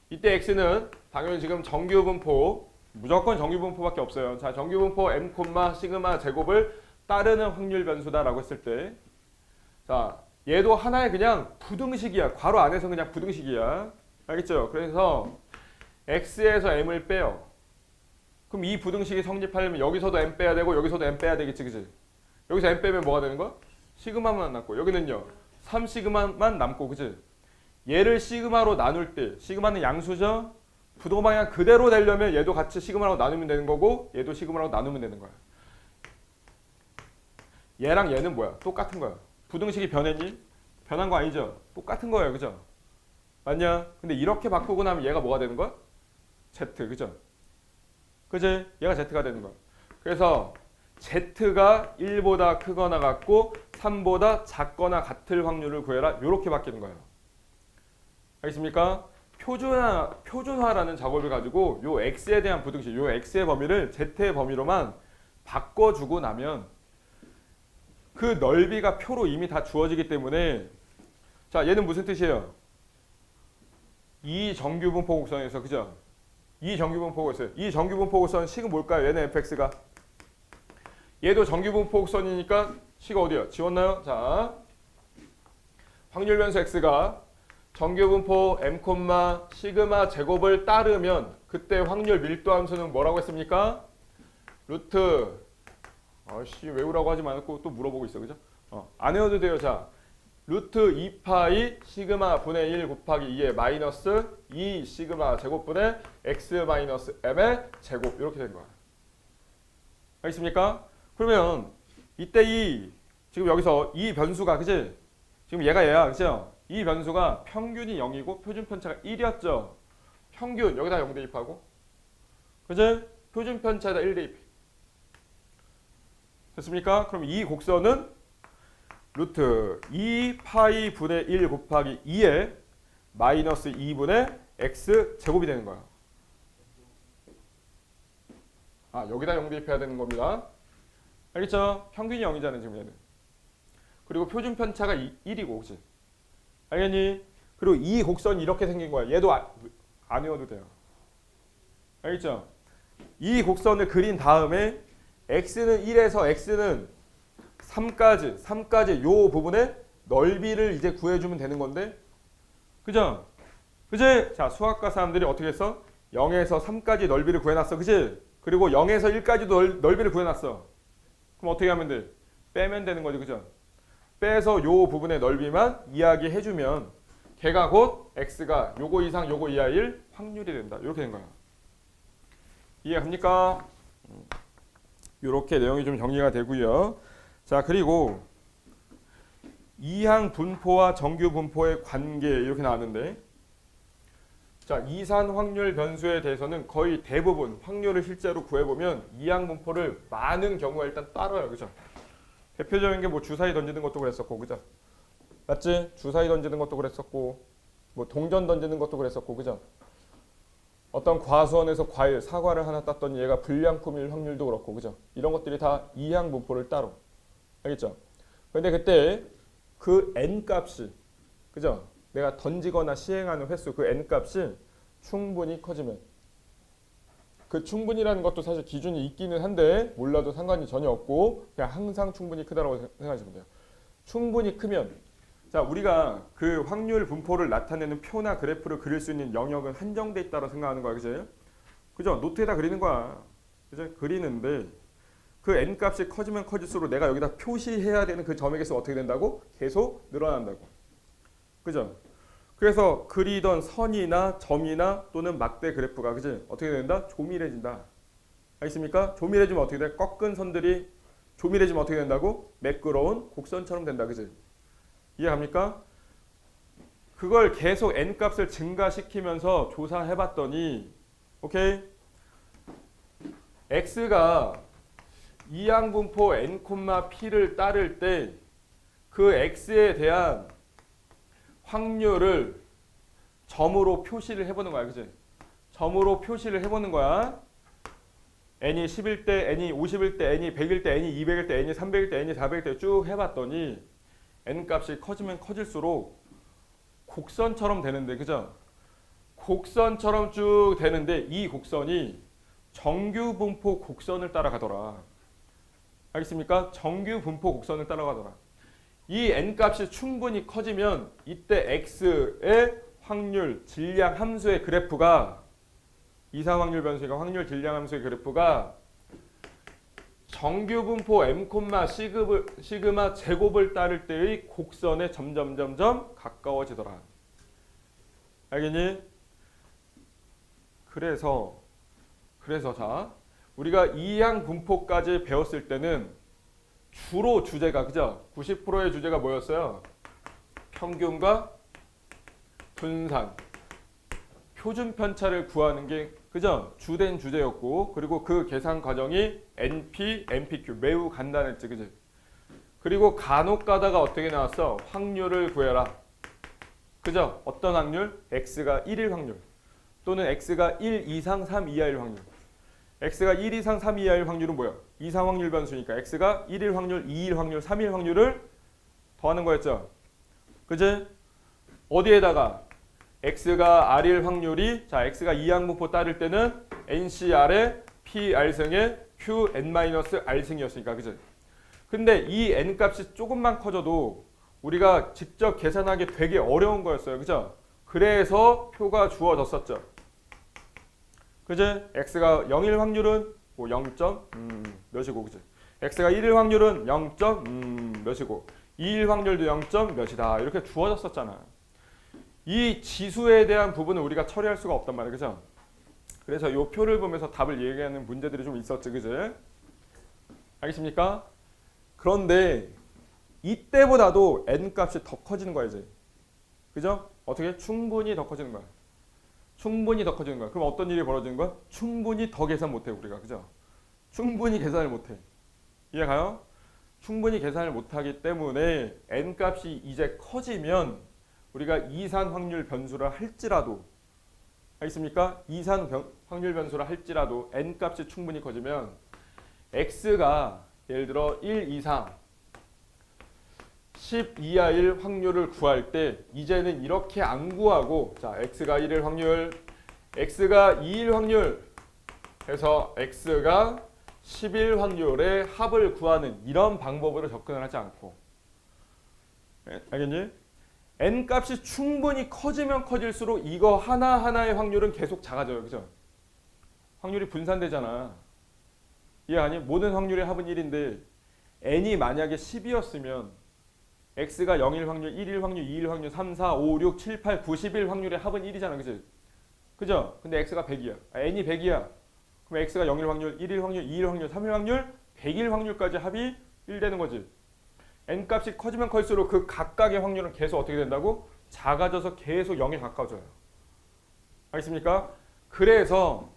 이때 x는 당연히 지금 정규분포 무조건 정규분포밖에 없어요. 자 정규분포 m, 시그마 제곱을 따르는 확률 변수다 라고 했을 때 자 얘도 하나의 그냥 부등식이야. 괄호 안에서 그냥 부등식이야. 알겠죠? 그래서 x에서 m을 빼요. 그럼 이 부등식이 성립하려면 여기서도 m 빼야 되고 여기서도 m 빼야 되겠지, 그치? 여기서 m 빼면 뭐가 되는 거야? 시그마만 남고 여기는요 3시그마만 남고, 그치? 얘를 시그마로 나눌 때 시그마는 양수죠? 부동 방향 그대로 되려면 얘도 같이 시그마로 나누면 되는 거고 얘도 시그마로 나누면 되는 거야. 얘랑 얘는 뭐야? 똑같은 거야. 부등식이 변했니? 변한 거 아니죠? 똑같은 거예요, 그죠? 맞냐? 근데 이렇게 바꾸고 나면 얘가 뭐가 되는 거야? z, 그죠? 그지? 얘가 z가 되는 거야. 그래서 z가 1보다 크거나 같고 3보다 작거나 같을 확률을 구해라. 이렇게 바뀌는 거예요. 알겠습니까? 표준화라는 작업을 가지고 요 x에 대한 부등식, 요 x의 범위를 z의 범위로만 바꿔주고 나면 그 넓이가 표로 이미 다 주어지기 때문에 자 얘는 무슨 뜻이에요? 이 정규분포 곡선에서, 그죠? 이 정규분포 곡선, 이 정규분포 곡선 식은 뭘까요? 얘는 fx가 얘도 정규분포 곡선이니까 식이 어디요? 지웠나요? 자 확률 변수 x가 정규분포 m, 시그마 제곱을 따르면 그때 확률 밀도 함수는 뭐라고 했습니까? 루트 아씨 외우라고 하지 말고 또 물어보고 있어, 그죠? 안 외워도 돼요. 자 루트 2파이 시그마 분의 1 곱하기 2의 마이너스 2 시그마 제곱분의 x 마이너스 m의 제곱 이렇게 된 거야. 알겠습니까? 그러면 이때 지금 여기서 이 변수가, 그치? 지금 얘야, 그죠? 이 변수가 평균이 0이고 표준 편차가 1이었죠. 평균 여기다 0 대입하고, 그치? 표준 편차에다 1 대입. 됐습니까? 그럼 이 곡선은 루트 2파이 분의 1 곱하기 2의 마이너스 2분의 x 제곱이 되는 거야. 여기다 0 대입해야 되는 겁니다. 알겠죠? 평균이 0이잖아요, 지금 얘는. 그리고 표준 편차가 1이고, 그치? 알겠니? 그리고 이 곡선이 이렇게 생긴 거야. 얘도 안 외워도 돼요. 알겠죠? 이 곡선을 그린 다음에 x는 1에서 x는 3까지 요 부분의 넓이를 이제 구해주면 되는 건데, 그죠? 그지? 자, 수학과 사람들이 어떻게 했어? 0에서 3까지 넓이를 구해놨어, 그지? 그리고 0에서 1까지도 넓이를 구해놨어. 그럼 어떻게 하면 돼? 빼면 되는 거지, 그죠? 빼서 요 부분의 넓이만 이야기해주면 걔가 곧 x가 요거 이상 요거 이하일 확률이 된다. 이렇게 된 거야. 이해갑니까? 이렇게 내용이 좀 정리가 되고요. 자, 그리고 이항 분포와 정규 분포의 관계 이렇게 나왔는데, 자, 이산 확률 변수에 대해서는 거의 대부분 확률을 실제로 구해보면 이항 분포를 많은 경우에 일단 따라요, 그죠? 대표적인 게 뭐 주사위 던지는 것도 그랬었고, 그죠? 맞지? 주사위 던지는 것도 그랬었고, 뭐 동전 던지는 것도 그랬었고, 그죠? 어떤 과수원에서 과일, 사과를 하나 땄더니 얘가 불량품일 확률도 그렇고, 그죠? 이런 것들이 다 이항 분포를 따로. 알겠죠? 근데 그때 그 n 값이, 그죠? 내가 던지거나 시행하는 횟수, 그 n 값이 충분히 커지면, 그 충분이라는 것도 사실 기준이 있기는 한데 몰라도 상관이 전혀 없고 그냥 항상 충분히 크다라고 생각하시면 돼요. 충분히 크면, 자, 우리가 그 확률 분포를 나타내는 표나 그래프를 그릴 수 있는 영역은 한정돼 있다고 생각하는 거야, 그죠? 그죠? 노트에다 그리는 거야, 그죠? 그리는데 그 n 값이 커지면 커질수록 내가 여기다 표시해야 되는 그 점의 개수가 어떻게 된다고? 계속 늘어난다고. 그죠? 그래서 그리던 선이나 점이나 또는 막대 그래프가 그지? 어떻게 된다? 조밀해진다. 알겠습니까? 조밀해지면 어떻게 돼? 꺾은 선들이 조밀해지면 어떻게 된다고? 매끄러운 곡선처럼 된다. 그지? 이해갑니까? 그걸 계속 n 값을 증가시키면서 조사해봤더니 오케이? x가 이항분포 n, p를 따를 때 그 x에 대한 확률을 점으로 표시를 해보는 거야. 그지? 점으로 표시를 해보는 거야. n이 10일 때, n이 50일 때, n이 100일 때, n이 200일 때, n이 300일 때, n이 400일 때 쭉 해봤더니 n 값이 커지면 커질수록 곡선처럼 되는데, 그죠? 곡선처럼 쭉 되는데 이 곡선이 정규 분포 곡선을 따라가더라. 알겠습니까? 정규 분포 곡선을 따라가더라. 이 n 값이 충분히 커지면 이때 x의 확률, 질량 함수의 그래프가 이상 확률 변수니까 확률 질량 함수의 그래프가 정규 분포 m, 시그마 제곱을 따를 때의 곡선에 점점 가까워지더라. 알겠니? 그래서 자 우리가 이항 분포까지 배웠을 때는 주로 주제가 그죠? 90%의 주제가 뭐였어요? 평균과 분산, 표준 편차를 구하는 게 그죠? 주된 주제였고 그리고 그 계산 과정이 NP, NPQ 매우 간단했지, 그지? 그리고 간혹 가다가 어떻게 나왔어? 확률을 구해라. 그죠? 어떤 확률? x가 1일 확률 또는 x가 1 이상 3 이하일 확률. x가 1 이상 3 이하일 확률은 뭐야? 이상 확률 변수니까 x가 1일 확률, 2일 확률, 3일 확률을 더하는 거였죠. 그지? 어디에다가 x가 r일 확률이 자 x가 이항분포 따를 때는 ncr에 pr승에 qn-r승이었으니까 그지? 근데 이 n 값이 조금만 커져도 우리가 직접 계산하기 되게 어려운 거였어요. 그죠? 그래서 표가 주어졌었죠. 그지? x가 0일 확률은 뭐 0. 몇이고 그지? x가 1일 확률은 0. 몇이고 2일 확률도 0. 몇이다. 이렇게 주어졌었잖아. 이 지수에 대한 부분은 우리가 처리할 수가 없단 말이야. 그죠? 그래서 이 표를 보면서 답을 얘기하는 문제들이 좀 있었지. 그지? 알겠습니까? 그런데 이때보다도 n 값이 더 커지는 거야 이제. 그죠? 어떻게? 충분히 더 커지는 거야. 충분히 더 커지는 거야. 그럼 어떤 일이 벌어지는 거야? 충분히 더 계산 못해 우리가. 그죠? 충분히 계산을 못해. 이해가요? 충분히 계산을 못하기 때문에 n 값이 이제 커지면 우리가 이산 확률 변수라 할지라도 알겠습니까? 이산 확률 변수라 할지라도 n 값이 충분히 커지면 x가 예를 들어 1 이상 10 이하일 확률을 구할 때 이제는 이렇게 안 구하고 자 x가 1일 확률, x가 2일 확률 해서 x가 10일 확률의 합을 구하는 이런 방법으로 접근을 하지 않고 알겠니? n 값이 충분히 커지면 커질수록 이거 하나하나의 확률은 계속 작아져요. 그죠? 확률이 분산되잖아. 이해하니? 모든 확률의 합은 1인데 n이 만약에 10이었으면 x가 0일 확률, 1일 확률, 2일 확률, 3, 4, 5, 6, 7, 8, 9, 11 확률의 합은 1이잖아. 그치? 그죠? 근데 x가 100이야. n이 100이야. 그럼 x가 0일 확률, 1일 확률, 2일 확률, 3일 확률, 100일 확률까지 합이 1 되는 거지. n 값이 커지면 커질수록 그 각각의 확률은 계속 어떻게 된다고? 작아져서 계속 0에 가까워져요. 알겠습니까? 그래서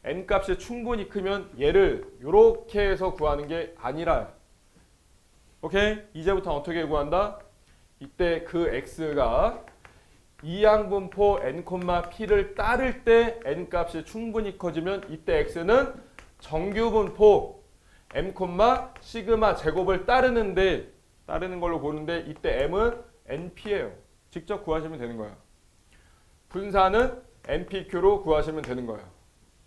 n 값이 충분히 크면 얘를 이렇게 해서 구하는 게 아니라 오케이? 이제부터 어떻게 구한다? 이때 그 x가 이항분포 n, p를 따를 때 n 값이 충분히 커지면 이때 x는 정규분포 m, 시그마 제곱을 따르는 걸로 보는데 이때 m은 np예요. 직접 구하시면 되는 거야. 분산은 npq로 구하시면 되는 거예요.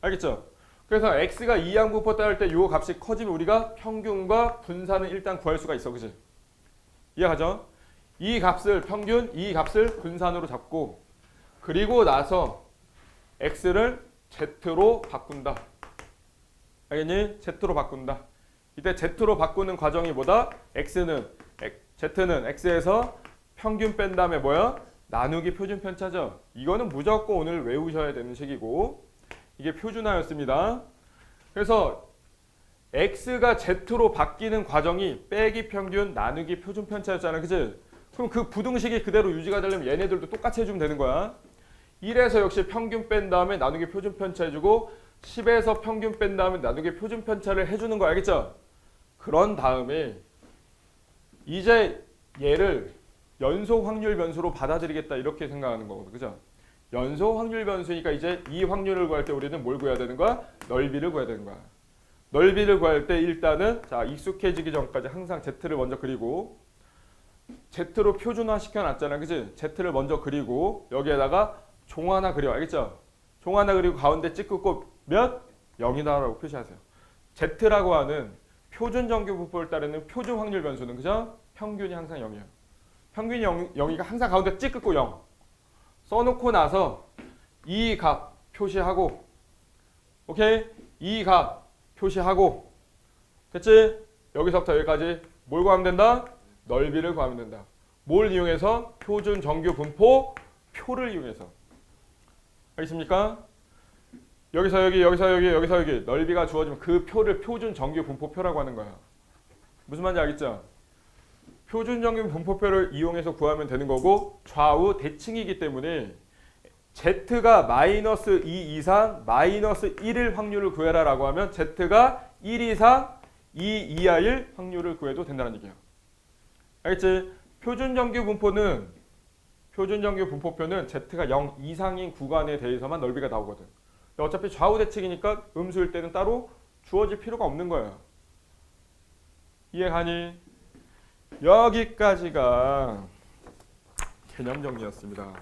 알겠죠? 그래서 x가 이항분포 따를 때 이 값이 커지면 우리가 평균과 분산을 일단 구할 수가 있어. 그치? 이해가죠? 이 값을 평균, 이 값을 분산으로 잡고 그리고 나서 x를 z로 바꾼다. 알겠니? z로 바꾼다. 이때 Z로 바꾸는 과정이 뭐다? Z는 X에서 평균 뺀 다음에 뭐야? 나누기 표준 편차죠. 이거는 무조건 오늘 외우셔야 되는 식이고 이게 표준화였습니다. 그래서 X가 Z로 바뀌는 과정이 빼기 평균 나누기 표준 편차였잖아. 그치? 그럼 그 부등식이 그대로 유지가 되려면 얘네들도 똑같이 해주면 되는 거야. 1에서 역시 평균 뺀 다음에 나누기 표준 편차 해주고 10에서 평균 뺀 다음에 나누기 표준 편차를 해주는 거 알겠죠? 그런 다음에 이제 얘를 연속 확률 변수로 받아들이겠다 이렇게 생각하는 거거든. 그죠? 연속 확률 변수니까 이제 이 확률을 구할 때 우리는 뭘 구해야 되는 거야? 넓이를 구해야 되는 거야. 넓이를 구할 때 일단은 자 익숙해지기 전까지 항상 Z를 먼저 그리고 Z로 표준화 시켜놨잖아. 그치? Z를 먼저 그리고 여기에다가 종 하나 그려. 알겠죠? 종 하나 그리고 가운데 찌끄고 몇? 0이다라고 표시하세요. Z라고 하는 표준 정규 분포를 따르는 표준 확률 변수는 그죠? 평균이 항상 0이에요. 평균이 0이니까 항상 가운데 찌끄고 0 써놓고 나서 이 값 표시하고 오케이? 이 값 표시하고 됐지? 여기서부터 여기까지 뭘 구하면 된다? 넓이를 구하면 된다. 뭘 이용해서? 표준 정규 분포 표를 이용해서. 알겠습니까? 여기서 여기 여기서 여기 여기서 여기 넓이가 주어지면 그 표를 표준 정규 분포표라고 하는 거야. 무슨 말인지 알겠죠? 표준 정규 분포표를 이용해서 구하면 되는 거고 좌우 대칭이기 때문에 Z가 마이너스 2 이상 마이너스 1일 확률을 구해라 라고 하면 Z가 1 이상 2 이하일 확률을 구해도 된다는 얘기야. 알겠지? 표준 정규 분포표는 Z가 0 이상인 구간에 대해서만 넓이가 나오거든. 어차피 좌우 대칭이니까 음수일 때는 따로 주어질 필요가 없는 거예요. 이해가니? 여기까지가 개념 정리였습니다.